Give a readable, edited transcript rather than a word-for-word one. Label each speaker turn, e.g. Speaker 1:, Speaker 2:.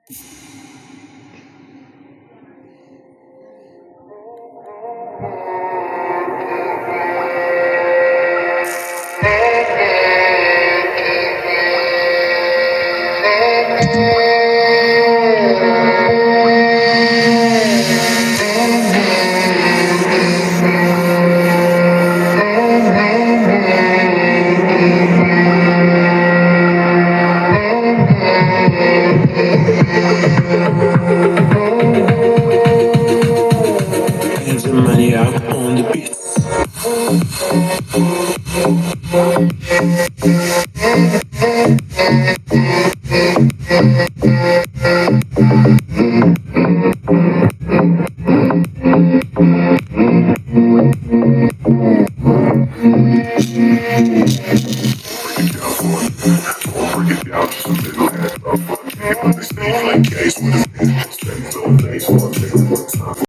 Speaker 1: Hands and money out on the beat. Break it down to some little head. People, they stay like case with a spend all day, so I'm taking more time.